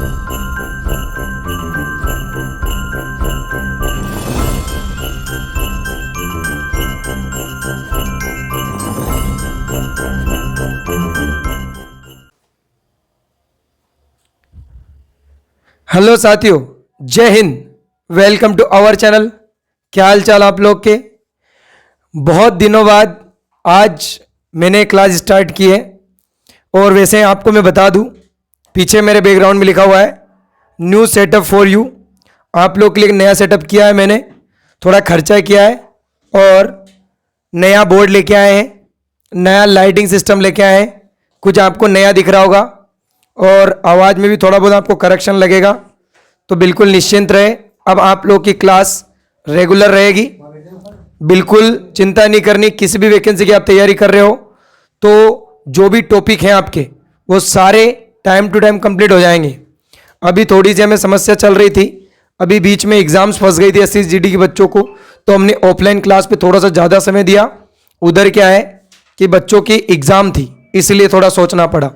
Hello साथियों, जय हिंद। Welcome to our channel. क्या हाल चाल आप लोग के? बहुत दिनों बाद आज मैंने क्लास स्टार्ट की है। और वैसे आपको मैं बता दूं, पीछे मेरे बैकग्राउंड में लिखा हुआ है न्यू सेटअप फॉर यू। आप लोग के लिए नया सेटअप किया है मैंने, थोड़ा खर्चा किया है और नया बोर्ड लेके आए हैं, नया लाइटिंग सिस्टम लेके आए हैं। कुछ आपको नया दिख रहा होगा और आवाज़ में भी थोड़ा बहुत आपको करेक्शन लगेगा, तो बिल्कुल निश्चिंत रहे। अब आप लोग की क्लास रेगुलर रहेगी, बिल्कुल चिंता नहीं करनी। किसी भी वैकेंसी की आप तैयारी कर रहे हो तो जो भी टॉपिक हैं आपके वो सारे टाइम टू टाइम कंप्लीट हो जाएंगे। अभी थोड़ी सी हमें समस्या चल रही थी, अभी बीच में एग्जाम्स फंस गई थी SCGD के बच्चों को, तो हमने ऑफलाइन क्लास पे थोड़ा सा ज़्यादा समय दिया। उधर क्या है कि बच्चों की एग्ज़ाम थी, इसलिए थोड़ा सोचना पड़ा।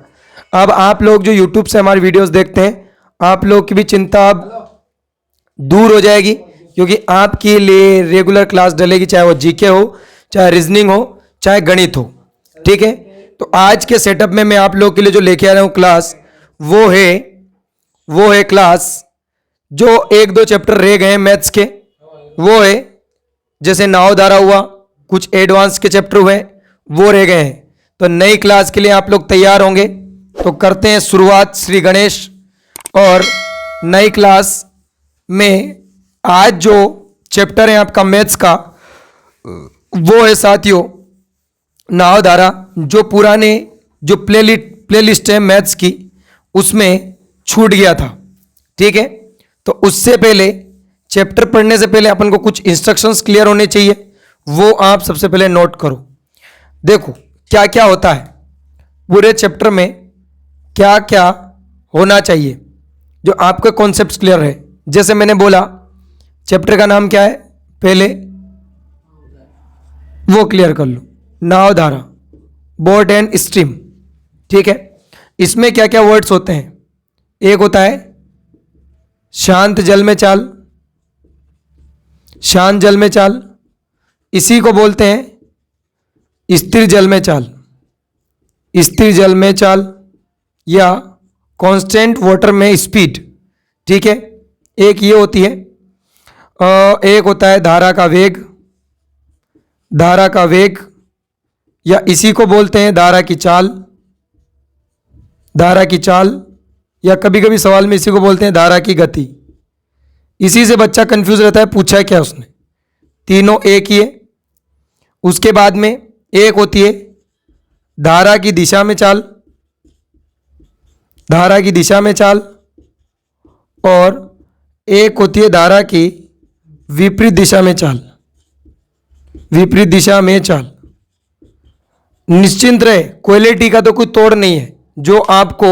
अब आप लोग जो YouTube से हमारी वीडियोस देखते हैं, आप लोग की भी चिंता अब दूर हो जाएगी, क्योंकि आपके लिए रेगुलर क्लास डलेगी, चाहे वो जीके हो, चाहे रीजनिंग हो, चाहे गणित हो। ठीक है, तो आज के सेटअप में मैं आप लोग के लिए जो लेके आ रहा हूँ क्लास, वो है क्लास जो एक दो चैप्टर रह गए हैं मैथ्स के, वो है जैसे नाव धारा हुआ, कुछ एडवांस के चैप्टर हुए वो रह गए हैं। तो नई क्लास के लिए आप लोग तैयार होंगे, तो करते हैं शुरुआत श्री गणेश। और नई क्लास में आज जो चैप्टर है आपका मैथ्स का, वो है साथियों नाव धारा। जो पुराने जो प्लेलिस्ट है मैथ्स की, उसमें छूट गया था। ठीक है, तो उससे पहले चैप्टर पढ़ने से पहले अपन को कुछ इंस्ट्रक्शंस क्लियर होने चाहिए, वो आप सबसे पहले नोट करो। देखो क्या क्या होता है पूरे चैप्टर में, क्या क्या होना चाहिए, जो आपके कॉन्सेप्ट्स क्लियर है। जैसे मैंने बोला चैप्टर का नाम क्या है, पहले वो क्लियर कर लो, नाव धारा, बोट एंड स्ट्रीम। ठीक है, इसमें क्या क्या वर्ड्स होते हैं? एक होता है शांत जल में चाल, शांत जल में चाल, इसी को बोलते हैं स्थिर जल में चाल, स्थिर जल में चाल या कांस्टेंट वाटर में स्पीड। ठीक है, एक ये होती है। एक होता है धारा का वेग, धारा का वेग, या इसी को बोलते हैं धारा की चाल, धारा की चाल, या कभी कभी सवाल में इसी को बोलते हैं धारा की गति। इसी से बच्चा कंफ्यूज रहता है, पूछा है क्या उसने, तीनों एक ही है। उसके बाद में एक होती है धारा की दिशा में चाल, धारा की दिशा में चाल, और एक होती है धारा की विपरीत दिशा में चाल, विपरीत दिशा में चाल। निश्चिंत रहे, क्वालिटी का तो कोई तोड़ नहीं है जो आपको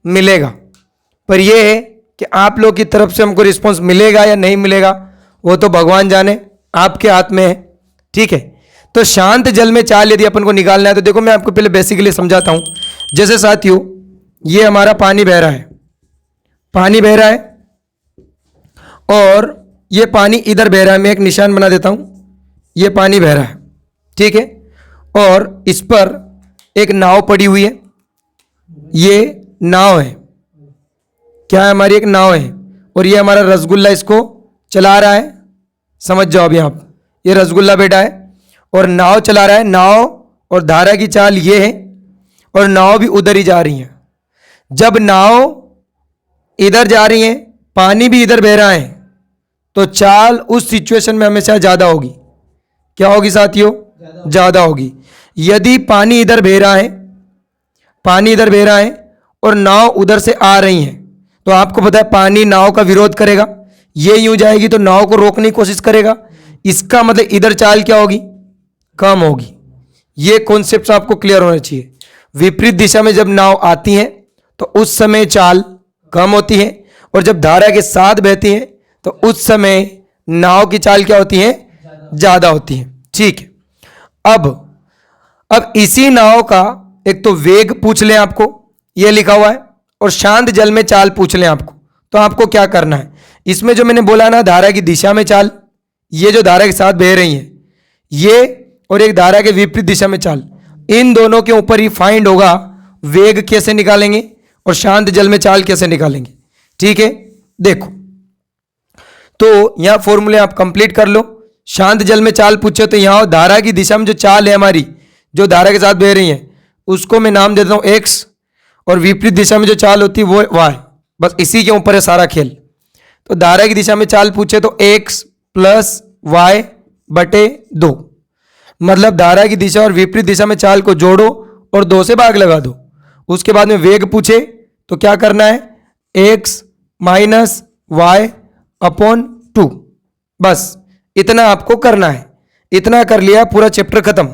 मिलेगा, पर यह है कि आप लोग की तरफ से हमको रिस्पांस मिलेगा या नहीं मिलेगा वो तो भगवान जाने, आपके हाथ में है। ठीक है, तो शांत जल में चाल यदि अपन को निकालना है तो देखो मैं आपको पहले बेसिकली समझाता हूं। जैसे साथियों ये हमारा पानी बह रहा है, पानी बह रहा है और ये पानी इधर बह रहा है, मैं एक निशान बना देता हूं, ये पानी बह रहा है। ठीक है, और इस पर एक नाव पड़ी हुई है, ये नाव है, क्या है हमारी, एक नाव है, और ये हमारा रसगुल्ला इसको चला रहा है। समझ जाओ अभी आप, ये रसगुल्ला बैठा है और नाव चला रहा है। नाव और धारा की चाल ये है और नाव भी उधर ही जा रही है। जब नाव इधर जा रही है, पानी भी इधर बह रहा है, तो चाल उस सिचुएशन में हमेशा ज्यादा होगी। क्या होगी साथियों? ज्यादा होगी। यदि पानी इधर बह रहा है, पानी इधर बह रहा है और नाव उधर से आ रही है, तो आपको पता है पानी नाव का विरोध करेगा, ये यूं जाएगी तो नाव को रोकने की कोशिश करेगा। इसका मतलब इधर चाल क्या होगी? कम होगी। ये कॉन्सेप्ट आपको क्लियर होना चाहिए। विपरीत दिशा में जब नाव आती है तो उस समय चाल कम होती है, और जब धारा के साथ बहती है तो उस समय नाव की चाल क्या होती है? ज्यादा होती है। ठीक है, अब इसी नाव का एक तो वेग पूछ लें आपको, यह लिखा हुआ है, और शांत जल में चाल पूछ लें आपको, तो आपको क्या करना है, इसमें जो मैंने बोला ना धारा की दिशा में चाल, ये जो धारा के साथ बह रही है ये, और एक धारा के विपरीत दिशा में चाल, इन दोनों के ऊपर ही फाइंड होगा वेग कैसे निकालेंगे और शांत जल में चाल कैसे निकालेंगे। ठीक है, देखो तो यहां फॉर्मूले आप कंप्लीट कर लो। शांत जल में चाल पूछे तो यहां धारा की दिशा में जो चाल है हमारी, जो धारा के साथ बह रही है, उसको मैं नाम देता हूं x, और विपरीत दिशा में जो चाल होती है वो y। बस इसी के ऊपर है सारा खेल। तो धारा की दिशा में चाल पूछे तो x प्लस y बटे 2, मतलब धारा की दिशा और विपरीत दिशा में चाल को जोड़ो और 2 से भाग लगा दो। उसके बाद में वेग पूछे तो क्या करना है, x माइनस वाई अपॉन 2, बस इतना आपको करना है। इतना कर लिया, पूरा चैप्टर खत्म।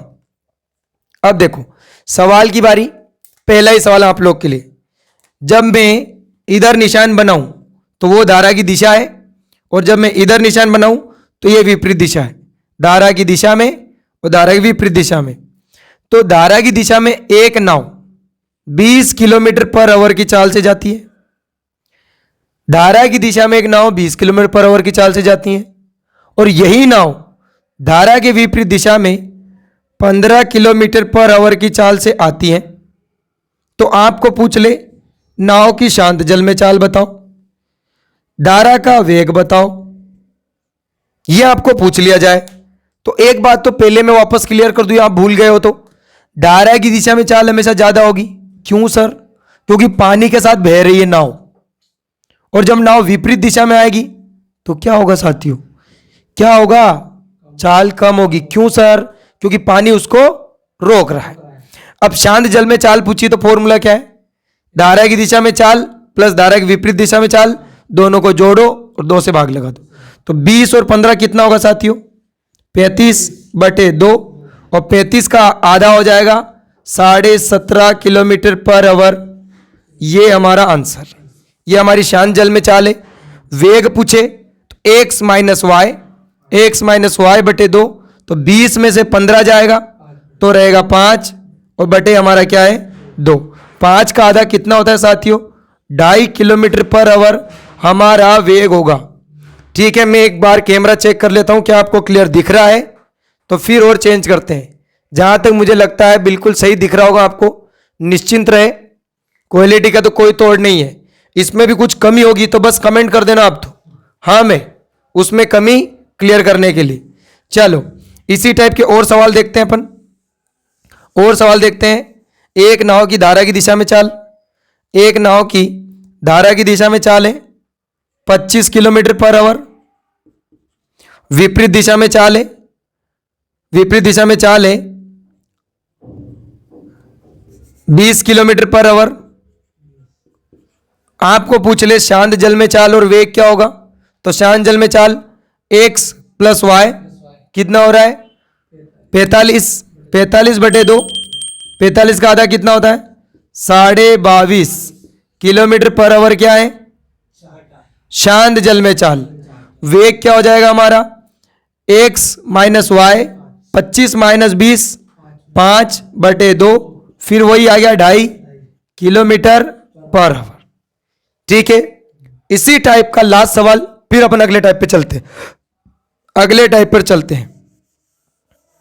अब देखो सवाल की बारी। पहला ही सवाल आप लोग के लिए, जब मैं इधर निशान बनाऊं तो वो धारा की दिशा है, और जब मैं इधर निशान बनाऊं तो ये विपरीत दिशा है, धारा की दिशा में और धारा की विपरीत दिशा में। तो धारा की दिशा में एक नाव 20 किलोमीटर पर आवर की चाल से जाती है, धारा की दिशा में एक नाव 20 किलोमीटर पर आवर की चाल से जाती है, और यही नाव धारा के विपरीत दिशा में 15 किलोमीटर पर आवर की चाल से आती है। तो आपको पूछ ले नाव की शांत जल में चाल बताओ, धारा का वेग बताओ, यह आपको पूछ लिया जाए। तो एक बात तो पहले मैं वापस क्लियर कर दूं, आप भूल गए हो तो, धारा की दिशा में चाल हमेशा ज्यादा होगी। क्यों सर? क्योंकि पानी के साथ बह रही है नाव, और जब नाव विपरीत दिशा में आएगी तो क्या होगा साथियों, क्या होगा, चाल कम होगी। क्यों सर? क्योंकि पानी उसको रोक रहा है। अब शांत जल में चाल पूछी तो फॉर्मूला क्या है, धारा की दिशा में चाल प्लस धारा की विपरीत दिशा में चाल, दोनों को जोड़ो और 2 से भाग लगा दो। तो 20 और 15 कितना होगा साथियों, 35 बटे 2, और 35 का आधा हो जाएगा 17.5 किलोमीटर पर आवर। ये हमारा आंसर, ये हमारी शांत जल में चाल है। वेग पूछे तो x माइनस वाई बटे 2, तो 20 में से 15 जाएगा तो रहेगा 5, और बटे हमारा क्या है 2। 5 का आधा कितना होता है साथियों, 2.5 किलोमीटर पर आवर हमारा वेग होगा। ठीक है, मैं एक बार कैमरा चेक कर लेता हूं क्या आपको क्लियर दिख रहा है, तो फिर और चेंज करते हैं। जहां तक मुझे लगता है बिल्कुल सही दिख रहा होगा आपको, निश्चिंत रहे, क्वालिटी का तो कोई तोड़ नहीं है। इसमें भी कुछ कमी होगी तो बस कमेंट कर देना आप तो, हाँ मैं उसमें कमी क्लियर करने के लिए। चलो इसी टाइप के और सवाल देखते हैं अपन, और सवाल देखते हैं। एक नाव की धारा की दिशा में चाल, एक नाव की धारा की दिशा में चाल है 25 किलोमीटर पर आवर, विपरीत दिशा में चाल है, विपरीत दिशा में चाल है 20 किलोमीटर पर आवर। आपको पूछ ले शांत जल में चाल और वेग क्या होगा, तो शांत जल में चाल x प्लस वाई कितना हो रहा है 45 बटे 2, 45 का आधा कितना होता है 22.5 किलोमीटर पर आवर क्या है शांत जल में चाल। वेग क्या हो जाएगा हमारा x माइनस वाई, 25 माइनस 20 5 बटे 2, फिर वही आ गया 2.5 किलोमीटर पर आवर। ठीक है, इसी टाइप का लास्ट सवाल, फिर अपन अगले टाइप पे चलते हैं, अगले टाइप पर चलते हैं।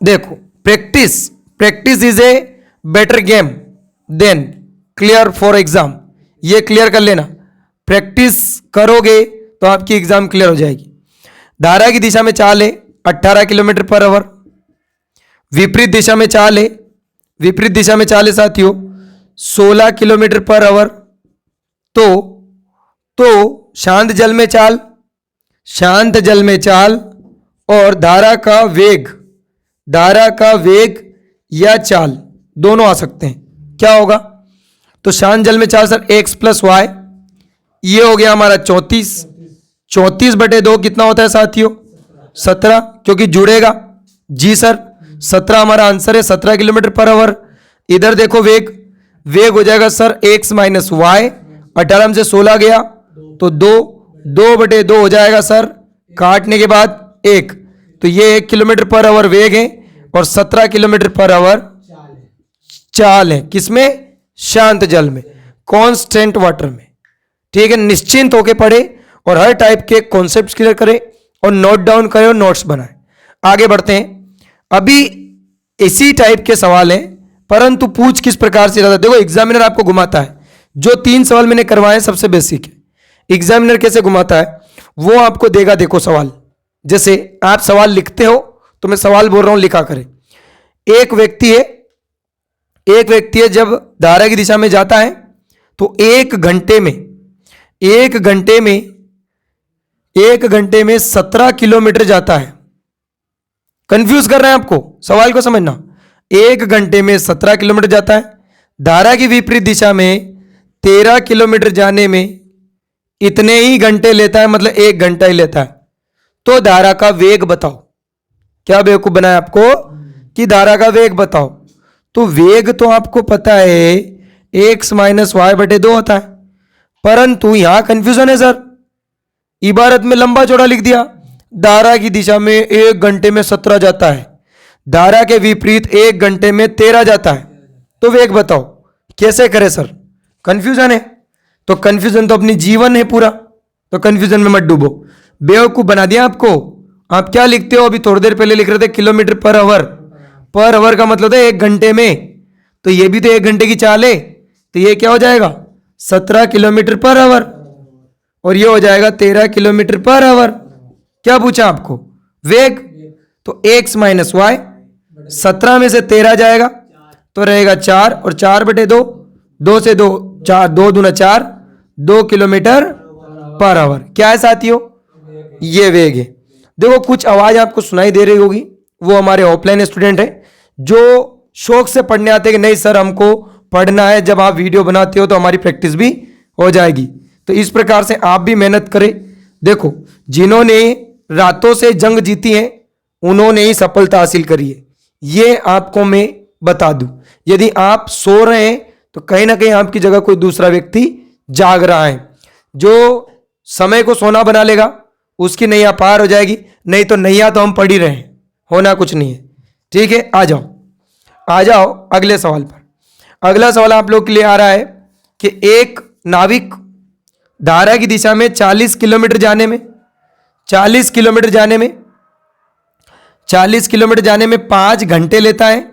देखो practice is a better game than clear for exam, ये क्लियर कर लेना। प्रैक्टिस करोगे तो आपकी एग्जाम क्लियर हो जाएगी। धारा की दिशा में चाल है 18 किलोमीटर पर आवर, विपरीत दिशा में चाल है, विपरीत दिशा में चाल है साथियों 16 किलोमीटर पर आवर। तो शांत जल में चाल, शांत जल में चाल और धारा का वेग या चाल दोनों आ सकते हैं। क्या होगा, तो शांत जल में चाल सर x प्लस वाई, ये हो गया हमारा 34 बटे 2 कितना होता है साथियों 17, क्योंकि जुड़ेगा। जी सर 17 हमारा आंसर है, 17 किलोमीटर पर आवर। इधर देखो वेग हो जाएगा सर x माइनस वाई, 18 में से 16 गया तो 2 बटे 2 हो जाएगा सर, काटने के बाद 1, तो ये 1 किलोमीटर पर आवर वेग है और 17 किलोमीटर पर आवर चाल है। किसमें, शांत जल में, कांस्टेंट वाटर में। ठीक है, निश्चिंत होके पढ़े और हर टाइप के कॉन्सेप्ट क्लियर करें और नोट डाउन करें और नोट्स बनाएं। आगे बढ़ते हैं। अभी इसी टाइप के सवाल हैं, परंतु पूछ किस प्रकार से जाता है। देखो एग्जामिनर आपको घुमाता है, जो 3 सवाल मैंने करवाए हैं सबसे बेसिक है। एग्जामिनर कैसे घुमाता है वो आपको देगा। देखो सवाल, जैसे आप सवाल लिखते हो तो मैं सवाल बोल रहा हूं, लिखा करें। एक व्यक्ति है जब धारा की दिशा में जाता है तो एक घंटे में 17 किलोमीटर जाता है। कंफ्यूज कर रहे हैं आपको, सवाल को समझना। 1 घंटे में 17 किलोमीटर जाता है, धारा की विपरीत दिशा में 13 किलोमीटर जाने में इतने ही घंटे लेता है, मतलब 1 घंटा ही लेता है। तो धारा का वेग बताओ। क्या बेवकूफ बनाया आपको कि धारा का वेग बताओ। तो वेग तो आपको पता है x माइनस वाई बटे 2 होता है, परंतु यहां कंफ्यूजन है सर। इबारत में लंबा चौड़ा लिख दिया। धारा की दिशा में 1 घंटे में 17 जाता है, धारा के विपरीत 1 घंटे में 13 जाता है। तो वेग बताओ। कैसे करें सर, कंफ्यूजन है। तो कंफ्यूजन तो अपनी जीवन है पूरा, तो कंफ्यूजन में मत डूबो। बेवकूफ बना दिया आपको। आप क्या लिखते हो, अभी थोड़ी देर पहले लिख रहे थे kilometre per hour. Per hour का मतलब है 1 घंटे में, तो ये भी तो 1 घंटे की चाल है, तो ये क्या हो जाएगा 17 किलोमीटर पर आवर, और ये हो जाएगा 13 किलोमीटर पर आवर। क्या पूछा आपको, वेग। तो x माइनस वाई, 17 में से 13 जाएगा तो रहेगा 4, और 4 बटे 2, 2 से 2 4, 2 दूना 4, 2 किलोमीटर पर आवर। क्या है साथियों, ये वेग है। देखो कुछ आवाज आपको सुनाई दे रही होगी, वो हमारे ऑफलाइन स्टूडेंट है जो शौक से पढ़ने आते हैं कि नहीं सर हमको पढ़ना है। जब आप वीडियो बनाते हो तो हमारी प्रैक्टिस भी हो जाएगी। तो इस प्रकार से आप भी मेहनत करें। देखो जिन्होंने रातों से जंग जीती है उन्होंने ही सफलता हासिल करी है, ये आपको मैं बता दूं। यदि आप सो रहे हैं तो कहीं ना कहीं आपकी जगह कोई दूसरा व्यक्ति जाग रहा है। जो समय को सोना बना लेगा उसकी नैया पार हो जाएगी, नहीं तो नैया तो हम पढ़ ही रहे हैं, होना कुछ नहीं है। ठीक है, आ जाओ अगले सवाल पर। अगला सवाल आप लोग के लिए आ रहा है कि एक नाविक धारा की दिशा में 40 किलोमीटर जाने में 5 घंटे लेता है,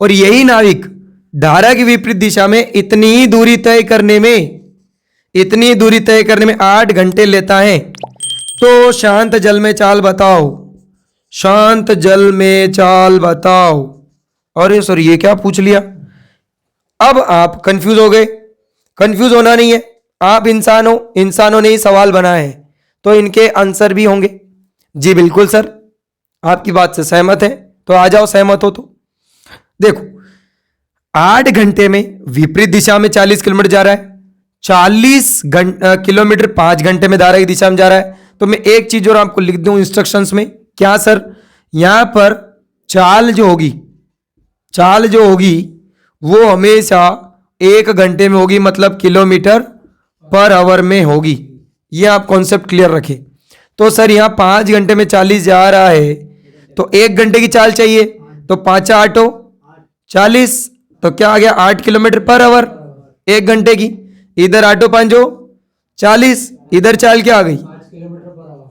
और यही नाविक धारा की विपरीत दिशा में इतनी ही दूरी तय करने में 8 घंटे लेता है। तो शांत जल में चाल बताओ। अरे सर ये क्या पूछ लिया। अब आप कंफ्यूज हो गए। कंफ्यूज होना नहीं है, आप इंसानों ने ही सवाल बनाए हैं तो इनके आंसर भी होंगे। जी बिल्कुल सर, आपकी बात से सहमत है, तो आ जाओ सहमत हो तो। देखो 8 घंटे में विपरीत दिशा में 40 किलोमीटर जा रहा है, 40 किलोमीटर 5 घंटे में धारा की दिशा में जा रहा है। तो मैं एक चीज और आपको लिख दूं इंस्ट्रक्शंस में। क्या सर, यहां पर चाल जो होगी वो हमेशा 1 घंटे में होगी, मतलब किलोमीटर पर आवर में होगी। ये आप कॉन्सेप्ट क्लियर रखें। तो सर यहाँ 5 घंटे में 40 जा रहा है तो 1 घंटे की चाल चाहिए, तो 5 8 40, तो क्या आ गया 8 किलोमीटर पर आवर 1 घंटे की। इधर 8 5 40, इधर चाल क्या आ गई,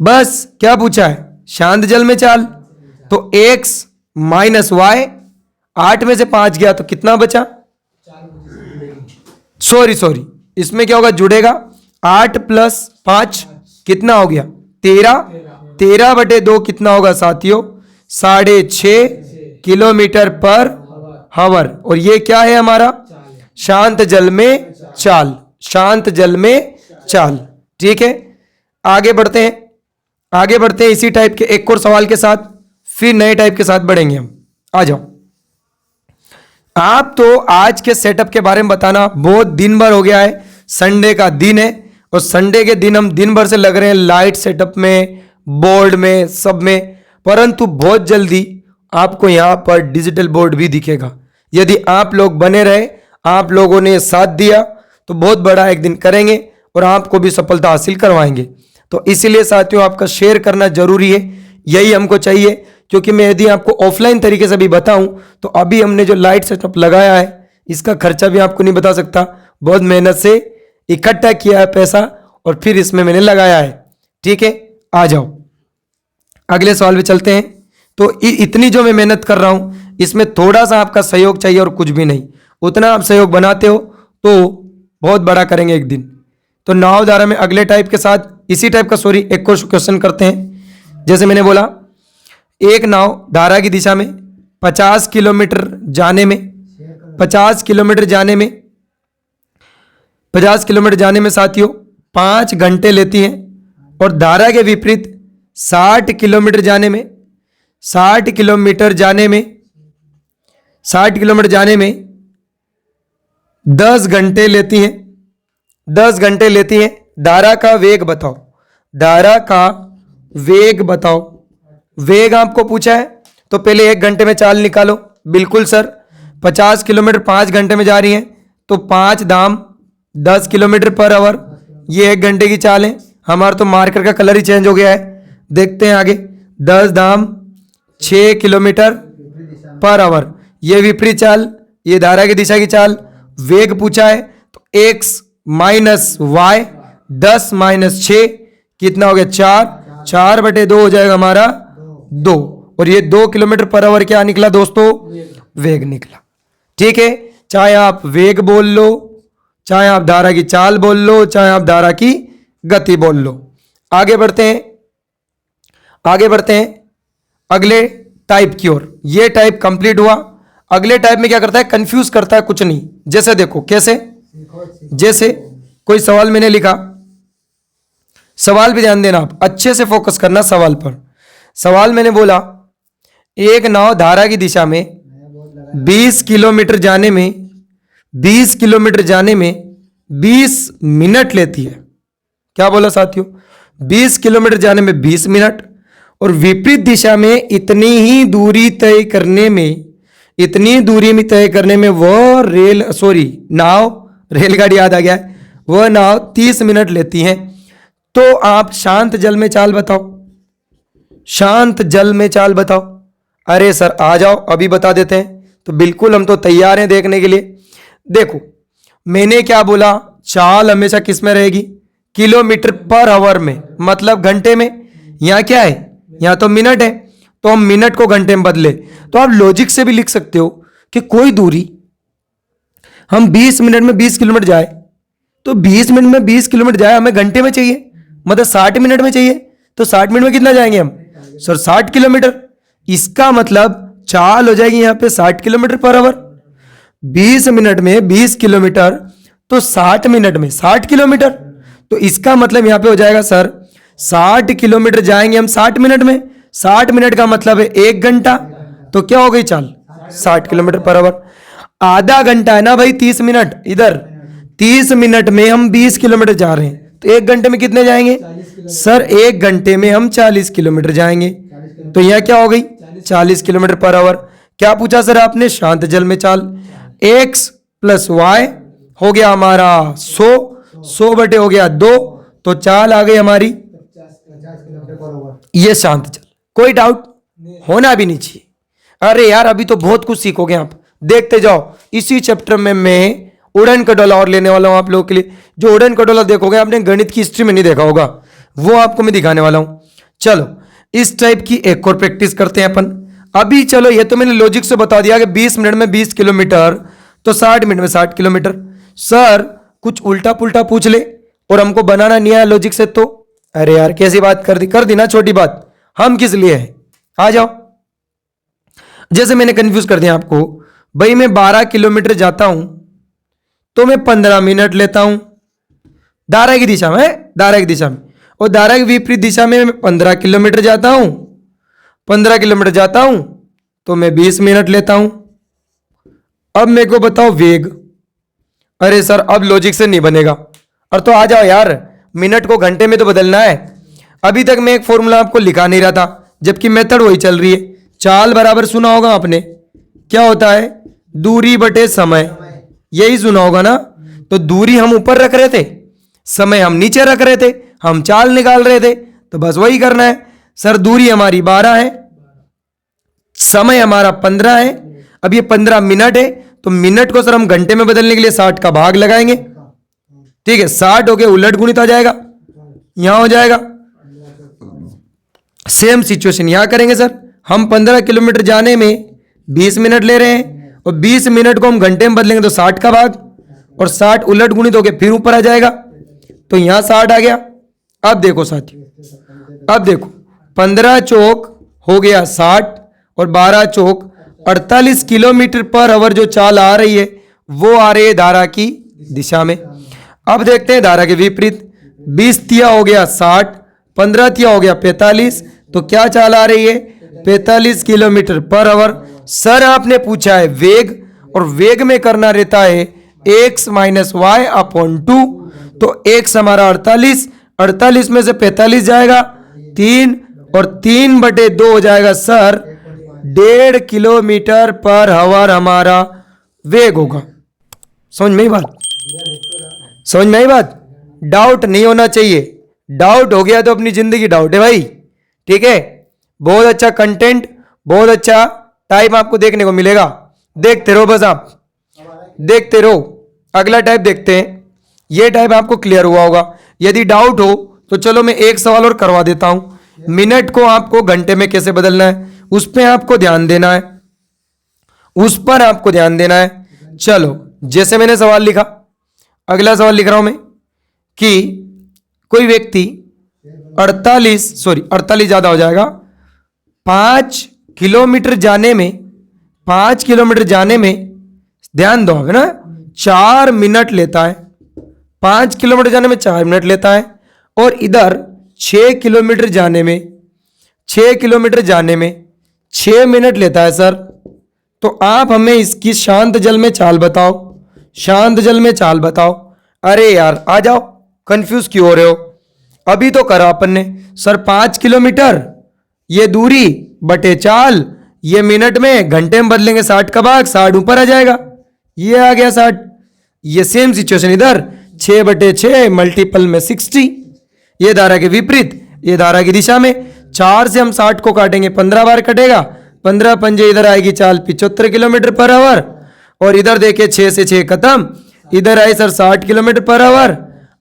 बस क्या पूछा है, शांत जल में चाल। तो x माइनस वाई, 8 में से 5 गया तो कितना बचा, सॉरी इसमें क्या होगा, जुड़ेगा 8 प्लस 5 कितना हो गया 13, 13 बटे 2 कितना होगा साथियों 6.5 किलोमीटर पर हावर। और ये क्या है हमारा शांत जल में चाल। ठीक है, आगे बढ़ते हैं इसी टाइप के एक और सवाल के साथ, फिर नए टाइप के साथ बढ़ेंगे हम। आ जाओ। आप तो आज के सेटअप के बारे में बताना, बहुत दिन भर हो गया है, संडे का दिन है और संडे के दिन हम दिन भर से लग रहे हैं लाइट सेटअप में, बोर्ड में, सब में, परंतु बहुत जल्दी आपको यहां पर डिजिटल बोर्ड भी दिखेगा। यदि आप लोग बने रहे, आप लोगों ने साथ दिया तो बहुत बड़ा एक दिन करेंगे और आपको भी सफलता हासिल करवाएंगे। तो इसीलिए साथियों आपका शेयर करना जरूरी है, यही हमको चाहिए। क्योंकि मैं यदि आपको ऑफलाइन तरीके से भी बताऊं तो अभी हमने जो लाइट सेटअप लगाया है इसका खर्चा भी आपको नहीं बता सकता, बहुत मेहनत से इकट्ठा किया है पैसा और फिर इसमें मैंने लगाया है। ठीक है, आ जाओ अगले सवाल पे चलते हैं। तो इतनी जो मैं मेहनत कर रहा हूं इसमें थोड़ा सा आपका सहयोग चाहिए और कुछ भी नहीं। उतना आप सहयोग बनाते हो तो बहुत बड़ा करेंगे एक दिन। तो नाव धारा में अगले टाइप के साथ इसी टाइप का एक और क्वेश्चन करते हैं। जैसे मैंने बोला एक नाव धारा की दिशा में 50 किलोमीटर जाने में 50 किलोमीटर जाने में साथियों 5 घंटे लेती है और धारा के विपरीत 60 किलोमीटर जाने में 10 घंटे लेती हैं। 10 घंटे लेती हैं। धारा का वेग बताओ। धारा का वेग बताओ। वेग आपको पूछा है तो पहले 1 घंटे में चाल निकालो। बिल्कुल सर, 50 किलोमीटर 5 घंटे में जा रही हैं तो 5 दाम 10 किलोमीटर पर आवर, ये 1 घंटे की चाल है। हमारा तो मार्कर का कलर ही चेंज हो गया है। देखते हैं आगे। 10 दाम 6 किलोमीटर पर आवर, ये विपरीत चाल, ये धारा की दिशा की चाल। वेग पूछा है तो x माइनस वाई 10 माइनस 6 कितना हो गया 4, 4/2 हो जाएगा हमारा 2। और ये 2 किलोमीटर पर आवर क्या निकला दोस्तों? वेग निकला। ठीक है, चाहे आप वेग बोल लो, चाहे आप धारा की चाल बोल लो, चाहे आप धारा की गति बोल लो। आगे बढ़ते हैं अगले टाइप की ओर। ये टाइप कंप्लीट हुआ। अगले टाइप में क्या करता है? कंफ्यूज करता है कुछ नहीं। जैसे देखो कैसे, जैसे कोई सवाल मैंने लिखा, सवाल पे ध्यान देना, आप अच्छे से फोकस करना सवाल पर। सवाल मैंने बोला एक नाव धारा की दिशा में 20 किलोमीटर जाने में 20 मिनट लेती है। क्या बोला साथियों? 20 किलोमीटर जाने में 20 मिनट और विपरीत दिशा में इतनी ही दूरी तय करने में वह रेलगाड़ी याद आ गया है, वह नाव 30 मिनट लेती है। तो आप शांत जल में चाल बताओ। अरे सर आ जाओ, अभी बता देते हैं। तो बिल्कुल हम तो तैयार हैं देखने के लिए। देखो मैंने क्या बोला, चाल हमेशा किस में रहेगी? किलोमीटर पर आवर में, मतलब घंटे में। यहाँ क्या है? यहाँ तो मिनट है, तो हम मिनट को घंटे में बदले। तो आप लॉजिक से भी लिख सकते हो कि कोई दूरी हम 20 मिनट में 20 किलोमीटर जाए, तो 20 मिनट में 20 किलोमीटर जाए हमें घंटे में चाहिए, मतलब 60 मिनट में चाहिए। तो 60 मिनट में कितना जाएंगे हम? Sir 60 kilometre. इसका मतलब चाल हो जाएगी यहाँ पे 60 किलोमीटर पर आवर। 20 मिनट में 20 किलोमीटर तो 60 मिनट में 60 किलोमीटर। तो इसका मतलब यहाँ पे हो जाएगा सर 60 किलोमीटर जाएंगे हम 60 मिनट में। 60 मिनट का मतलब है 1 घंटा। तो क्या हो गई चाल? 60 किलोमीटर पर आवर। आधा घंटा है ना भाई, 30 मिनट। इधर 30 मिनट में हम 20 किलोमीटर जा रहे हैं, तो 1 घंटे में कितने जाएंगे? सर 1 घंटे में हम 40 किलोमीटर जाएंगे। तो यह क्या हो गई? 40 किलोमीटर पर आवर। क्या पूछा सर आपने? शांत जल में चाल। x प्लस वाई हो गया हमारा 100 बटे हो गया 2, तो चाल आ गई हमारी ये शांत जल। कोई डाउट होना भी नहीं चाहिए। अरे यार अभी तो बहुत कुछ सीखोगे आप, देखते जाओ। इसी चैप्टर में मैं उड़न खटोला और लेने वाला हूं आप लोगों के लिए। जो उड़न खटोला देखोगे आपने गणित की हिस्ट्री में नहीं देखा होगा, वो आपको मैं दिखाने वाला हूं। चलो इस टाइप की एक और प्रैक्टिस करते हैं अपन अभी। चलो ये तो मैंने लॉजिक से बता दिया कि 20 मिनट में 20 किलोमीटर तो 60 मिनट में 60 किलोमीटर। सर कुछ उल्टा पुल्टा पूछ ले और हमको बनाना नहीं आया लॉजिक से, तो अरे यार कैसी बात कर दी ना, छोटी बात। हम किस लिए है? आ जाओ। जैसे मैंने कंफ्यूज कर दिया आपको, भाई मैं 12 किलोमीटर जाता हूं तो मैं 15 मिनट लेता हूं धारा की दिशा में, और धारा की विपरीत दिशा में मैं 15 किलोमीटर जाता हूं, 15 किलोमीटर जाता हूं तो मैं 20 मिनट लेता हूं। अब मेरे को बताओ वेग। अरे सर अब लॉजिक से नहीं बनेगा। और तो आ जाओ यार, मिनट को घंटे में तो बदलना है। अभी तक मैं एक फॉर्मूला आपको लिखा नहीं रहा था, जबकि मेथड वही चल रही है। चाल बराबर सुना होगा आपने, क्या होता है? दूरी बटे समय, यही सुना होगा ना। तो दूरी हम ऊपर रख रहे थे, समय हम नीचे रख रहे थे, हम चाल निकाल रहे थे, तो बस वही करना है। सर दूरी हमारी 12 है, समय हमारा 15 है। अब ये 15 मिनट है, तो मिनट को सर हम घंटे में बदलने के लिए 60 का भाग लगाएंगे। ठीक है, 60 हो गया, उलट गुणित आ जाएगा, यहां हो जाएगा। सेम सिचुएशन यहां करेंगे सर। हम 15 किलोमीटर जाने में 20 मिनट ले रहे हैं और 20 मिनट को हम घंटे में बदलेंगे तो 60 का भाग और 60 उलट गुणित हो गया, फिर ऊपर आ जाएगा, तो यहां 60 आ गया। अब देखो साथियों, अब देखो 15 चौक हो गया 60 और 12 चौक 48 किलोमीटर पर आवर जो चाल आ रही है वो आ रही है धारा की दिशा में। अब देखते हैं धारा के विपरीत। 20 तिया हो गया 60, 15 तिया हो गया 45, तो क्या चाल आ रही है 45 किलोमीटर पर आवर। सर आपने पूछा है वेग, और वेग में करना रहता है x माइनस वाई अपॉन 2, तो x हमारा 48, 48 में से 45 जाएगा 3 और 3/2 हो जाएगा सर 1.5 किलोमीटर पर आवर हमारा वेग होगा। समझ में ही बात, समझ में ही बात, डाउट नहीं होना चाहिए। डाउट हो गया तो अपनी जिंदगी डाउट है भाई, ठीक है। बहुत अच्छा कंटेंट, बहुत अच्छा टाइप आपको देखने को मिलेगा, देखते रहो बस, आप देखते रहो। अगला टाइप देखते हैं, ये टाइप आपको क्लियर हुआ होगा। यदि डाउट हो तो चलो मैं एक सवाल और करवा देता हूं। मिनट को आपको घंटे में कैसे बदलना है उस पर आपको ध्यान देना है, उस पर आपको ध्यान देना है। चलो जैसे मैंने सवाल लिखा, अगला सवाल लिख रहा हूं मैं कि कोई व्यक्ति 48 ज्यादा हो जाएगा, 5 किलोमीटर जाने में, 5 किलोमीटर जाने में ध्यान दो ना 4 मिनट लेता है, 5 किलोमीटर जाने में 4 मिनट लेता है, और इधर 6 किलोमीटर जाने में, 6 किलोमीटर जाने में 6 मिनट लेता है सर। तो आप हमें इसकी शांत जल में चाल बताओ, शांत जल में चाल बताओ। अरे यार आ जाओ, कंफ्यूज क्यों हो रहे हो, अभी तो करा अपन ने सर 5 किलोमीटर ये दूरी बटे चाल, ये मिनट में, घंटे में बदलेंगे 60 का भाग, 60 ऊपर आ जाएगा, ये आ गया 60। ये सेम सिचुएशन इधर 6/6 मल्टीपल में 60, ये धारा के विपरीत, ये धारा की दिशा में। 4 से हम 60 को काटेंगे, 15 बार कटेगा, 15 पंजे इधर आएगी चाल 75 किलोमीटर पर आवर, और इधर देखिए 6 से 6 खत्म, इधर आए सर 60 किलोमीटर पर आवर।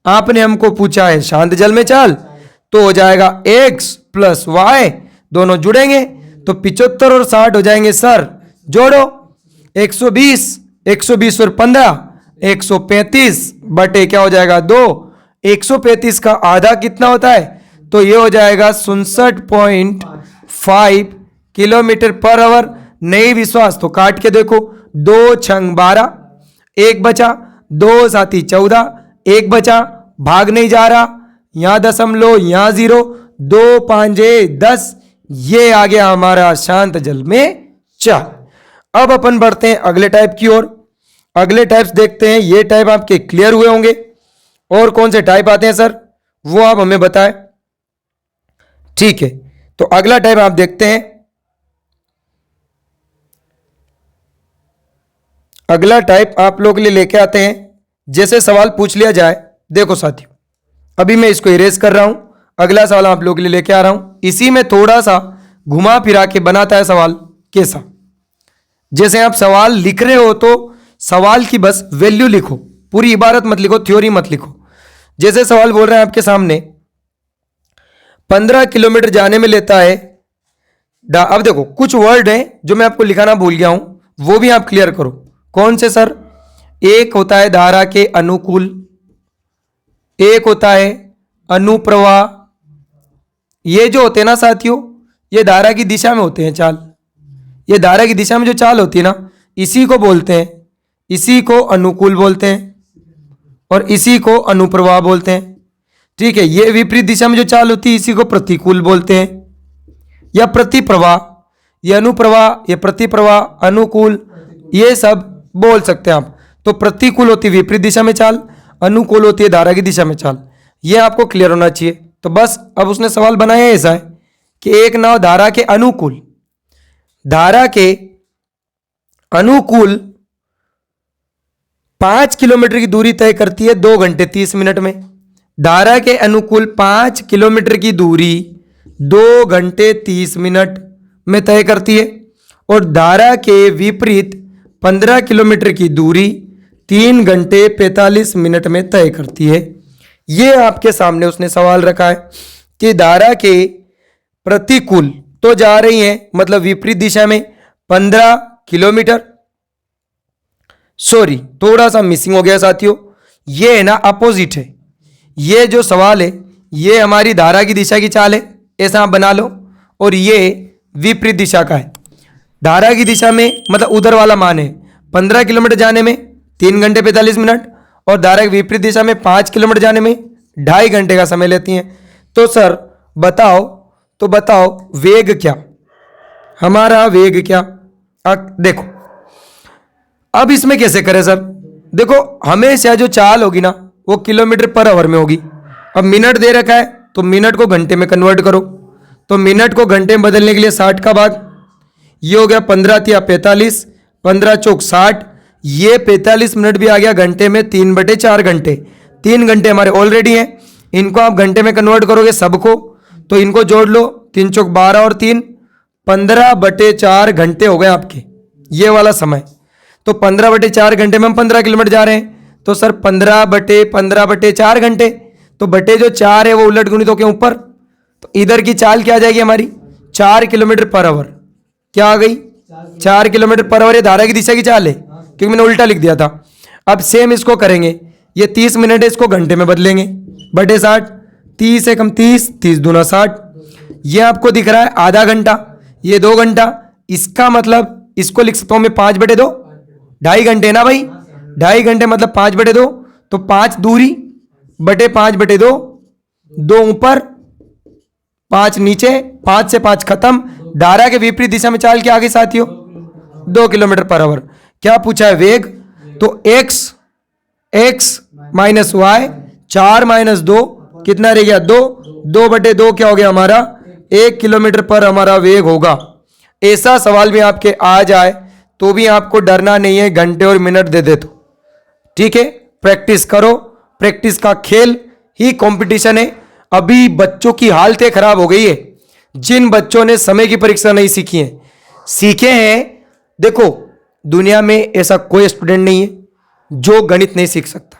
आपने हमको पूछा है शांत जल में चाल, तो हो जाएगा x प्लस वाई, दोनों जुड़ेंगे तो 75 और 60 हो जाएंगे सर, जोड़ो 120 और 15 135 बटे क्या हो जाएगा 2, 135 का आधा कितना होता है, तो ये हो जाएगा 66.5 किलोमीटर पर आवर। नहीं विश्वास तो काट के देखो, 2 छंग 12, 1 बचा, 2 साथी 14, 1 बचा, भाग नहीं जा रहा, यहां दशमलव, यहां 0, 2 पांजे 10, ये आ गया हमारा शांत जल में चाल। अब अपन बढ़ते हैं अगले टाइप की ओर। अगले टाइप्स देखते हैं, ये टाइप आपके क्लियर हुए होंगे। और कौन से टाइप आते हैं सर वो आप हमें बताएं, ठीक है। तो अगला टाइप आप देखते हैं, अगला टाइप आप लोग के लिए लेके आते हैं। जैसे सवाल पूछ लिया जाए, देखो साथियों अभी मैं इसको इरेज कर रहा हूं, अगला सवाल आप लोग के लिए लेके आ रहा हूं। इसी में थोड़ा सा घुमा फिरा के बनाता है सवाल, कैसा, जैसे आप सवाल लिख रहे हो तो सवाल की बस वैल्यू लिखो, पूरी इबारत मत लिखो, थ्योरी मत लिखो। जैसे सवाल बोल रहे हैं आपके सामने 15 किलोमीटर जाने में लेता है, अब देखो कुछ वर्ड है जो मैं आपको लिखाना भूल गया हूं, वो भी आप क्लियर करो। कौन से सर, एक होता है धारा के अनुकूल, एक होता है अनुप्रवाह। ये जो होते हैं ना साथियों, ये धारा की दिशा में होते हैं चाल, ये धारा की दिशा में जो चाल होती है ना, इसी को बोलते हैं, इसी को अनुकूल बोलते हैं और इसी को अनुप्रवाह बोलते हैं, ठीक है। ये विपरीत दिशा में जो चाल होती है इसी को प्रतिकूल बोलते हैं या प्रतिप्रवाह, ये अनुप्रवाह, ये प्रतिप्रवाह, अनुकूल, ये सब बोल सकते हैं आप। तो प्रतिकूल होती है विपरीत दिशा में चाल, अनुकूल होती है धारा की दिशा में चाल, ये आपको क्लियर होना चाहिए। तो बस अब उसने सवाल बनाया ऐसा है कि एक नाव धारा के अनुकूल, धारा के अनुकूल 5 किलोमीटर की दूरी तय करती है 2 घंटे 30 मिनट में। धारा के अनुकूल 5 किलोमीटर की दूरी 2 घंटे 30 मिनट में तय करती है, और धारा के विपरीत 15 किलोमीटर की दूरी 3 घंटे 45 मिनट में तय करती है। ये आपके सामने उसने सवाल रखा है कि धारा के प्रतिकूल तो जा रही है, मतलब विपरीत दिशा में 15 किलोमीटर। सॉरी, थोड़ा सा मिसिंग हो गया साथियों, ये है ना अपोजिट है। ये जो सवाल है ये हमारी धारा की दिशा की चाल है, ऐसा आप बना लो, और ये विपरीत दिशा का है। धारा की दिशा में मतलब उधर वाला मान है 15 किलोमीटर जाने में 3 घंटे 45 मिनट, और धारा की विपरीत दिशा में 5 किलोमीटर जाने में 2.5 घंटे का समय लेती हैं। तो सर बताओ, तो बताओ वेग क्या, हमारा वेग क्या। देखो अब इसमें कैसे करें सर। देखो हमेशा जो चाल होगी ना वो किलोमीटर पर आवर में होगी। अब मिनट दे रखा है तो मिनट को घंटे में कन्वर्ट करो, तो मिनट को घंटे में बदलने के लिए 60 का भाग, ये हो गया 15 या 45, 15 चौक 60, ये 45 मिनट भी आ गया घंटे में 3/4 घंटे। 3 घंटे हमारे ऑलरेडी हैं, इनको आप घंटे में कन्वर्ट करोगे सबको, तो इनको जोड़ लो, 3 चौक 12 और 3 15/4 घंटे हो गए आपके, ये वाला समय। तो 15/4 घंटे में हम 15 किलोमीटर जा रहे हैं, तो सर 15/4 घंटे, तो बटे जो 4 है वो उलट गुणित होकर ऊपर, तो इधर की चाल क्या आ जाएगी हमारी 4 किलोमीटर पर आवर। क्या आ गई 4 किलोमीटर पर आवर, ये धारा की दिशा की चाल है क्योंकि मैंने उल्टा लिख दिया था। अब सेम इसको करेंगे, ये 30 मिनट है, इसको घंटे में बदलेंगे, बटे 60, 30 एकम 30, 30 दूना 60, ये आपको दिख रहा है आधा घंटा, ये 2 घंटा। इसका मतलब इसको लिख सकता हूं मैं 5/2, 2.5 घंटे ना भाई, 2.5 घंटे मतलब 5/2, तो 5 दूरी बटे 5/2, 2 ऊपर 5 नीचे, 5 से 5 खत्म। धारा के विपरीत दिशा में चाल क्या आ गई साथियों 2 किलोमीटर पर आवर। क्या पूछा है वेग, तो x माइनस वाई, 4 माइनस 2 कितना रह गया 2, 2/2 क्या हो गया हमारा 1 किलोमीटर पर हमारा वेग होगा। ऐसा सवाल भी आपके आ जाए तो भी आपको डरना नहीं है, घंटे और मिनट दे दे तो ठीक है। प्रैक्टिस करो, प्रैक्टिस का खेल ही कंपटीशन है। अभी बच्चों की हालतें खराब हो गई है, जिन बच्चों ने समय की परीक्षा नहीं सीखी है, सीखे हैं। देखो दुनिया में ऐसा कोई स्टूडेंट नहीं है जो गणित नहीं सीख सकता,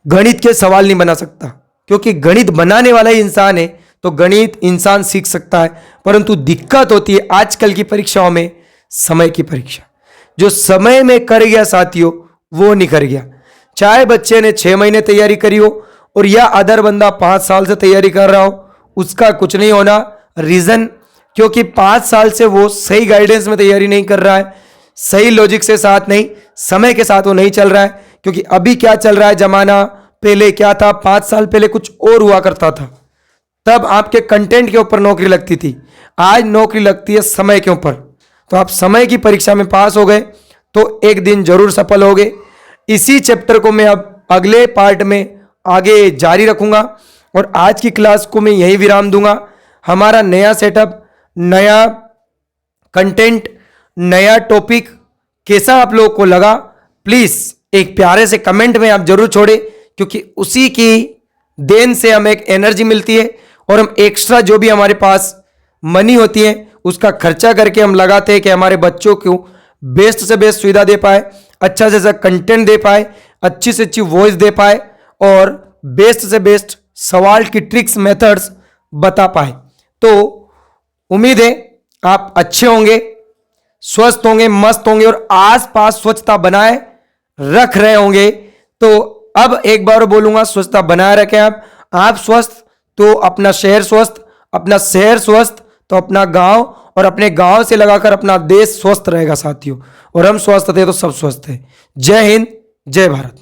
गणित के सवाल नहीं बना सकता, क्योंकि गणित बनाने वाला ही इंसान है, तो गणित इंसान सीख सकता है। परंतु दिक्कत होती है आजकल की परीक्षाओं में समय की परीक्षा। जो समय में कर गया साथियों वो नहीं कर गया, चाहे बच्चे ने 6 महीने तैयारी करी हो और या अदर बंदा 5 साल से तैयारी कर रहा हो, उसका कुछ नहीं होना। रीजन क्योंकि 5 साल से वो सही गाइडेंस में तैयारी नहीं कर रहा है, सही लॉजिक से साथ नहीं, समय के साथ वो नहीं चल रहा है। क्योंकि अभी क्या चल रहा है जमाना, पहले क्या था, 5 साल पहले कुछ और हुआ करता था, तब आपके कंटेंट के ऊपर नौकरी लगती थी, आज नौकरी लगती है समय के ऊपर। तो आप समय की परीक्षा में पास हो गए तो एक दिन जरूर सफल हो गए। इसी चैप्टर को मैं अब अगले पार्ट में आगे जारी रखूंगा और आज की क्लास को मैं यही विराम दूंगा। हमारा नया सेटअप, नया कंटेंट, नया टॉपिक कैसा आप लोगों को लगा, प्लीज एक प्यारे से कमेंट में आप जरूर छोड़े, क्योंकि उसी की देन से हमें एक एनर्जी मिलती है और हम एक्स्ट्रा जो भी हमारे पास मनी होती है उसका खर्चा करके हम लगाते हैं कि हमारे बच्चों को बेस्ट से बेस्ट सुविधा दे पाए, अच्छा से अच्छा कंटेंट दे पाए, अच्छी से अच्छी वॉइस दे पाए और बेस्ट से बेस्ट सवाल की ट्रिक्स मेथड्स बता पाए। तो उम्मीद है आप अच्छे होंगे, स्वस्थ होंगे, मस्त होंगे और आसपास स्वच्छता बनाए रख रहे होंगे। तो अब एक बार बोलूंगा, स्वच्छता बनाए रखें आप स्वस्थ तो अपना शहर स्वस्थ, अपना शहर स्वस्थ तो अपना गांव, और अपने गांव से लगाकर अपना देश स्वस्थ रहेगा साथियों। और हम स्वस्थ थे तो सब स्वस्थ है। जय हिंद, जय भारत।